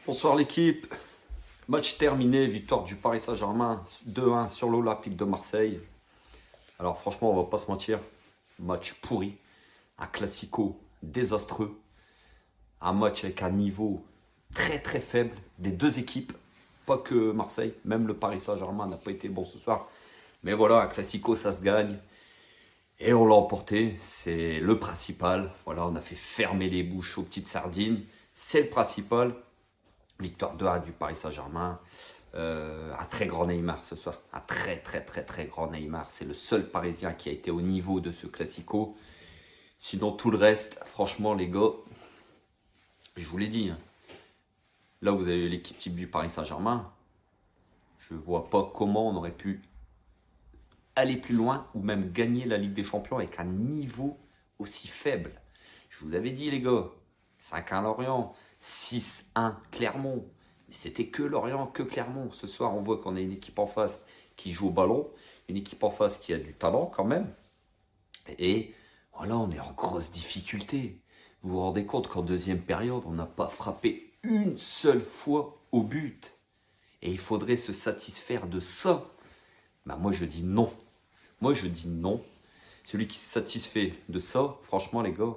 Bonsoir l'équipe. Match terminé, victoire du Paris Saint-Germain 2-1 sur l'Olympique de Marseille. Alors franchement, on va pas se mentir, match pourri, un classico désastreux, un match avec un niveau très très faible des deux équipes, pas que Marseille, même le Paris Saint-Germain n'a pas été bon ce soir. Mais voilà, un classico ça se gagne et on l'a emporté, c'est le principal. Voilà, on a fait fermer les bouches aux petites sardines, c'est le principal. Victoire 2-1 du Paris Saint-Germain. Un très grand Neymar ce soir. Un très très très très grand Neymar. C'est le seul Parisien qui a été au niveau de ce classico. Sinon tout le reste, franchement les gars, je vous l'ai dit. Là vous avez l'équipe type du Paris Saint-Germain. Je ne vois pas comment on aurait pu aller plus loin ou même gagner la Ligue des Champions avec un niveau aussi faible. Je vous avais dit les gars, 5-1 Lorient, 6-1 Clermont. Mais c'était que Lorient, que Clermont. Ce soir, on voit qu'on a une équipe en face qui joue au ballon, une équipe en face qui a du talent quand même. Et voilà, on est en grosse difficulté. Vous vous rendez compte qu'en deuxième période, on n'a pas frappé une seule fois au but. Et il faudrait se satisfaire de ça. Ben moi, je dis non. Moi, je dis non. Celui qui se satisfait de ça, franchement, les gars,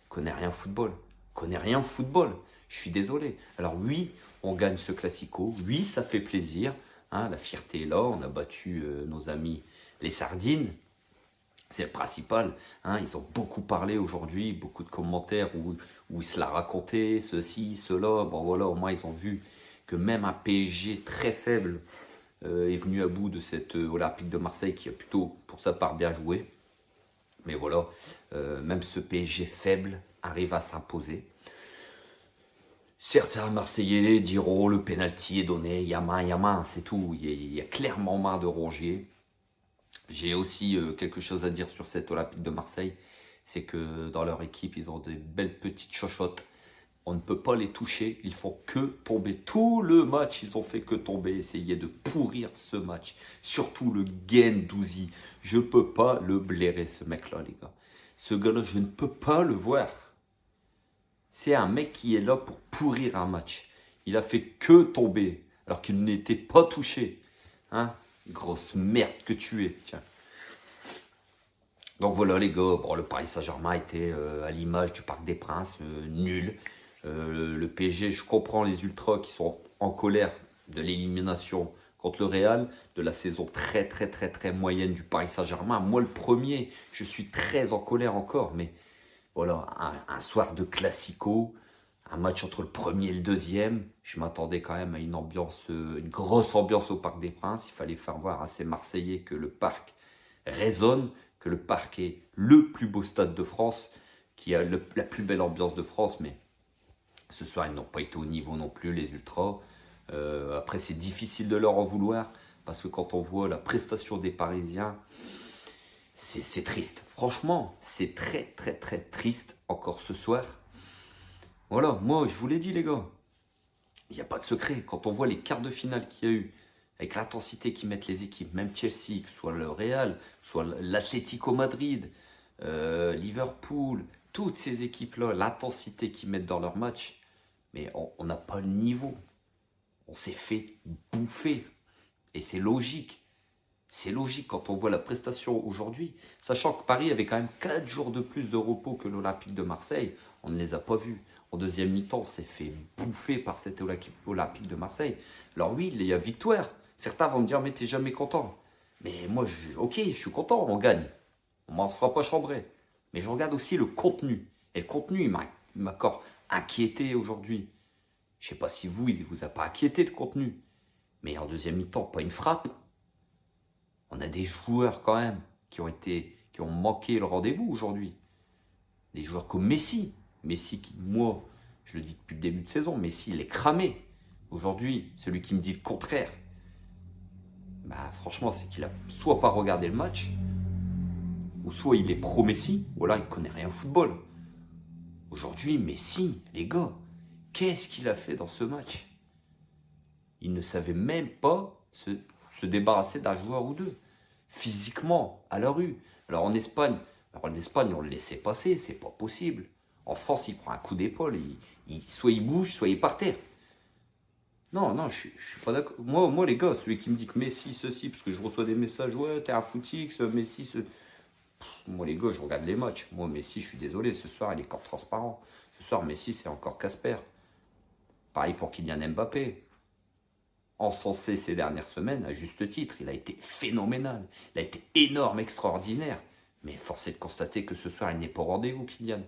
connaît rien au football. Connaît rien au football. Je suis désolé. Alors oui, on gagne ce classico. Oui, ça fait plaisir. La fierté est là. On a battu nos amis les Sardines. C'est le principal. Ils ont beaucoup parlé aujourd'hui. Beaucoup de commentaires où ils se la racontaient. Ceci, cela. Bon voilà, au moins ils ont vu que même un PSG très faible est venu à bout de cette Olympique de Marseille qui a plutôt pour sa part bien joué. Mais voilà, même ce PSG faible arrive à s'imposer. Certains Marseillais diront le pénalty est donné, il y a main, c'est tout. Il y a clairement main de Rongier. J'ai aussi quelque chose à dire sur cette Olympique de Marseille. C'est que dans leur équipe, ils ont des belles petites chochottes. On ne peut pas les toucher, ils font que tomber. Tout le match, ils ont fait que tomber, essayer de pourrir ce match. Surtout le Guendouzi. Je ne peux pas le blairer, ce mec-là, les gars. Ce gars-là, je ne peux pas le voir. C'est un mec qui est là pour pourrir un match. Il a fait que tomber, alors qu'il n'était pas touché. Grosse merde que tu es, tiens. Donc voilà les gars, bon, le Paris Saint-Germain était à l'image du Parc des Princes, nul. Le PSG, je comprends les ultras qui sont en colère de l'élimination contre le Real, de la saison très très très très moyenne du Paris Saint-Germain. Moi le premier, je suis très en colère encore, mais voilà, un soir de classico, un match entre le premier et le deuxième, je m'attendais quand même à une ambiance, une grosse ambiance au Parc des Princes. Il fallait faire voir à ces Marseillais que le parc résonne, que le parc est le plus beau stade de France, qui a la plus belle ambiance de France, mais ce soir, ils n'ont pas été au niveau non plus, les Ultras. Après, c'est difficile de leur en vouloir, parce que quand on voit la prestation des Parisiens, c'est triste. Franchement, c'est très très très triste encore ce soir. Voilà, moi, je vous l'ai dit, les gars. Il n'y a pas de secret. Quand on voit les quarts de finale qu'il y a eu, avec l'intensité qu'ils mettent les équipes, même Chelsea, que ce soit le Real, soit l'Atlético Madrid, Liverpool, toutes ces équipes-là, l'intensité qu'ils mettent dans leur match, mais on n'a pas le niveau. On s'est fait bouffer. Et c'est logique. C'est logique quand on voit la prestation aujourd'hui. Sachant que Paris avait quand même 4 jours de plus de repos que l'Olympique de Marseille. On ne les a pas vus. En deuxième mi-temps, on s'est fait bouffer par cette Olympique de Marseille. Alors oui, il y a victoire. Certains vont me dire, mais t'es jamais content. Mais moi, ok, je suis content, on gagne. On m'en fera pas chambrer. Mais je regarde aussi le contenu. Et le contenu, il m'a encore inquiété aujourd'hui. Je ne sais pas si il vous a pas inquiété le contenu. Mais en deuxième mi-temps, pas une frappe. On a des joueurs quand même qui ont manqué le rendez-vous aujourd'hui. Des joueurs comme Messi. Messi qui, moi, je le dis depuis le début de saison, Messi, il est cramé. Aujourd'hui, celui qui me dit le contraire, franchement, c'est qu'il a soit pas regardé le match, ou soit il est pro-Messi, ou là, il ne connaît rien au football. Aujourd'hui, Messi, les gars, qu'est-ce qu'il a fait dans ce match? Il ne savait même pas se débarrasser d'un joueur ou deux. Physiquement, à la rue. Alors en Espagne, on le laissait passer, c'est pas possible. En France, il prend un coup d'épaule, soit il bouge, soit il est par terre. Non, non, je suis pas d'accord. Moi, les gars, celui qui me dit que Messi, ceci, parce que je reçois des messages, ouais, t'es un footix, Messi, moi, les gars, je regarde les matchs. Moi, Messi, je suis désolé, ce soir, il est encore transparent. Ce soir, Messi, c'est encore Casper. Pareil pour Kylian Mbappé. Encensé ces dernières semaines, à juste titre, il a été phénoménal. Il a été énorme, extraordinaire. Mais force est de constater que ce soir, il n'est pas au rendez-vous, Kylian.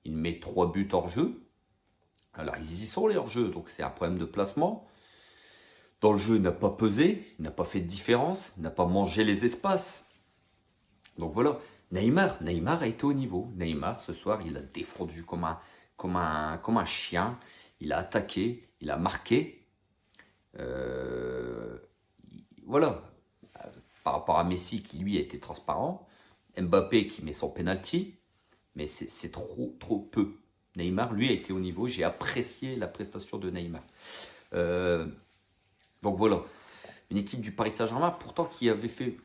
Il met 3 buts hors jeu. Alors, ils y sont les hors jeu, donc c'est un problème de placement. Dans le jeu, il n'a pas pesé, il n'a pas fait de différence, il n'a pas mangé les espaces. Donc voilà, Neymar a été au niveau. Neymar, ce soir, il a défendu comme un chien. Il a attaqué, il a marqué. Euh, voilà, par rapport à Messi qui lui a été transparent. Mbappé qui met son penalty, mais c'est trop peu. Neymar, lui, a été au niveau. J'ai apprécié la prestation de Neymar. Euh, donc voilà, une équipe du Paris Saint-Germain, pourtant qui avait fait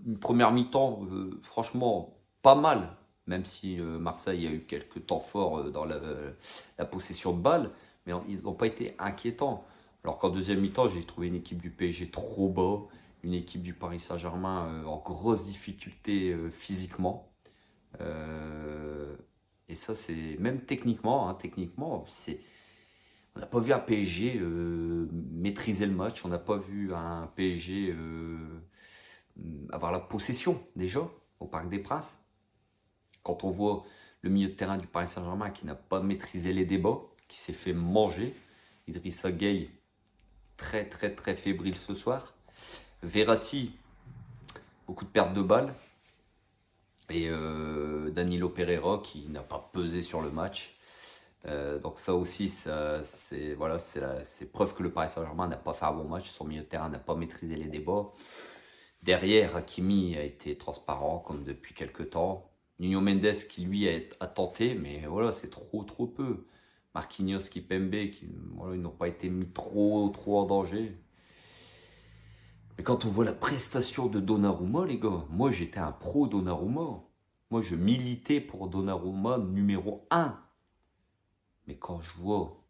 une première mi-temps, franchement, pas mal, même si Marseille a eu quelques temps forts dans la possession de balles, mais ils n'ont pas été inquiétants. Alors qu'en deuxième mi-temps, j'ai trouvé une équipe du PSG trop bas, une équipe du Paris Saint-Germain en grosse difficulté physiquement. Euh, et ça, c'est même techniquement, hein, techniquement, on n'a pas vu un PSG maîtriser le match, on n'a pas vu un PSG avoir la possession déjà au Parc des Princes. Quand on voit le milieu de terrain du Paris Saint-Germain qui n'a pas maîtrisé les débats, qui s'est fait manger, Idrissa Gueye très très très fébrile ce soir, Verratti beaucoup de pertes de balles et Danilo Pereira qui n'a pas pesé sur le match. Donc ça aussi, c'est voilà, c'est preuve que le Paris Saint-Germain n'a pas fait un bon match. Son milieu de terrain n'a pas maîtrisé les débats. Derrière, Hakimi a été transparent comme depuis quelques temps. Nuno Mendes qui lui a tenté, mais voilà, c'est trop peu. Marquinhos, Kipembe, voilà, ils n'ont pas été mis trop en danger. Mais quand on voit la prestation de Donnarumma, les gars, moi j'étais un pro Donnarumma. Moi je militais pour Donnarumma numéro 1. Mais quand je vois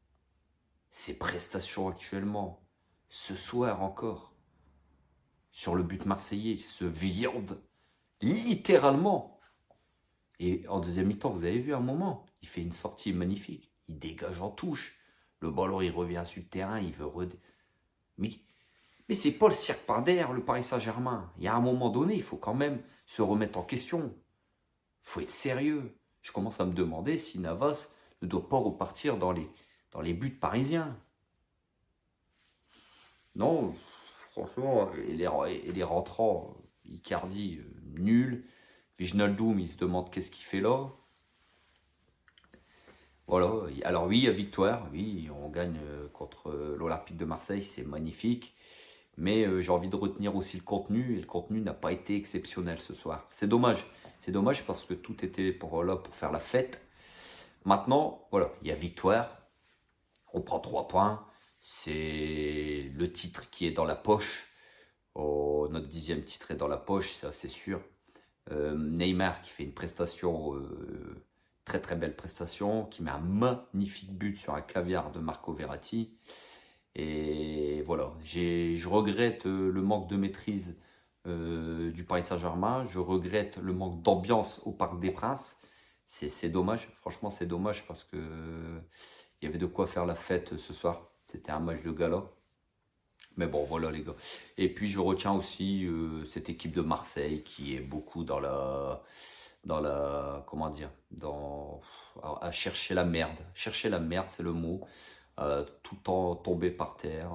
ses prestations actuellement, ce soir encore, sur le but marseillais, il se viande littéralement. Et en deuxième mi-temps, vous avez vu un moment, il fait une sortie magnifique. Il dégage en touche. Le ballon, il revient sur le terrain, il veut... Mais, mais c'est pas le cirque par derrière, le Paris Saint-Germain. Il y a un moment donné, il faut quand même se remettre en question. Il faut être sérieux. Je commence à me demander si Navas ne doit pas repartir dans les buts parisiens. Non, franchement, et les rentrants, Icardi, nul. Wijnaldum, il se demande qu'est-ce qu'il fait là. Voilà, alors oui, il y a victoire, oui, on gagne contre l'Olympique de Marseille, c'est magnifique. Mais j'ai envie de retenir aussi le contenu, et le contenu n'a pas été exceptionnel ce soir. C'est dommage parce que tout était là pour faire la fête. Maintenant, voilà, il y a victoire, on prend 3 points, c'est le titre qui est dans la poche. Oh, notre 10e titre est dans la poche, ça c'est sûr. Neymar qui fait une prestation, très très belle prestation, qui met un magnifique but sur un caviar de Marco Verratti. Et voilà, je regrette le manque de maîtrise du Paris Saint-Germain, je regrette le manque d'ambiance au Parc des Princes. C'est dommage, franchement c'est dommage parce que il y avait de quoi faire la fête ce soir. C'était un match de gala. Mais bon, voilà les gars. Et puis je retiens aussi cette équipe de Marseille qui est beaucoup comment dire, à chercher la merde. Chercher la merde, c'est le mot. Tout le temps tomber par terre.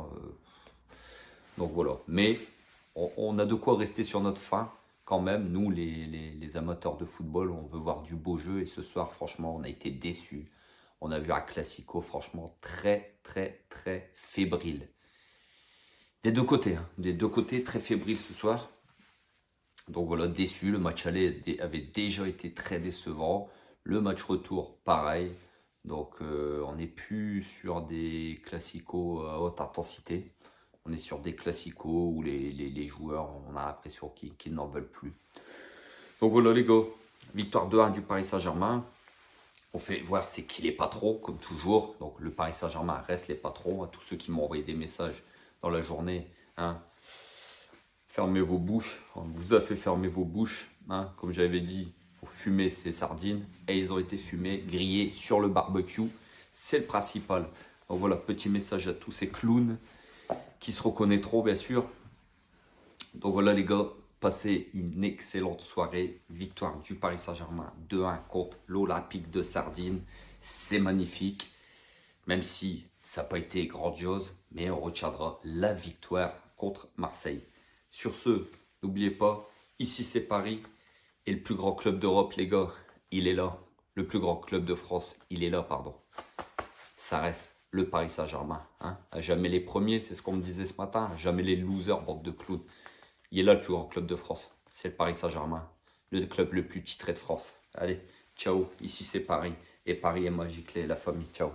Donc voilà. Mais on a de quoi rester sur notre faim quand même. Nous, les amateurs de football, on veut voir du beau jeu. Et ce soir, franchement, on a été déçus. On a vu un classico, franchement, très, très, très fébrile. Des deux côtés, hein. Des deux côtés, très fébrile ce soir. Donc voilà, déçu. Le match aller avait déjà été très décevant. Le match retour, pareil. Donc on n'est plus sur des classicos à haute intensité. On est sur des classicos où les joueurs, on a l'impression qu'ils n'en veulent plus. Donc voilà les gars, victoire 2-1 du Paris Saint-Germain. On fait voir c'est qui les patrons, comme toujours. Donc le Paris Saint-Germain reste les patrons. À tous ceux qui m'ont envoyé des messages dans la journée, hein. Fermez vos bouches. On vous a fait fermer vos bouches. Hein. Comme j'avais dit, il faut fumer ces sardines. Et ils ont été fumés, grillés sur le barbecue. C'est le principal. Donc voilà, petit message à tous ces clowns qui se reconnaîtront, bien sûr. Donc voilà les gars, passez une excellente soirée. Victoire du Paris Saint-Germain 2-1 contre l'Olympique de Sardine. C'est magnifique. Même si ça n'a pas été grandiose, mais on retiendra la victoire contre Marseille. Sur ce, n'oubliez pas, ici c'est Paris. Et le plus grand club d'Europe, les gars, il est là. Le plus grand club de France, il est là, pardon. Ça reste le Paris Saint-Germain. Hein. À jamais les premiers, c'est ce qu'on me disait ce matin. À jamais les losers, bande de clowns. Il est là le plus grand club de France. C'est le Paris Saint-Germain. Le club le plus titré de France. Allez, ciao. Ici c'est Paris. Et Paris est magique, la famille. Ciao.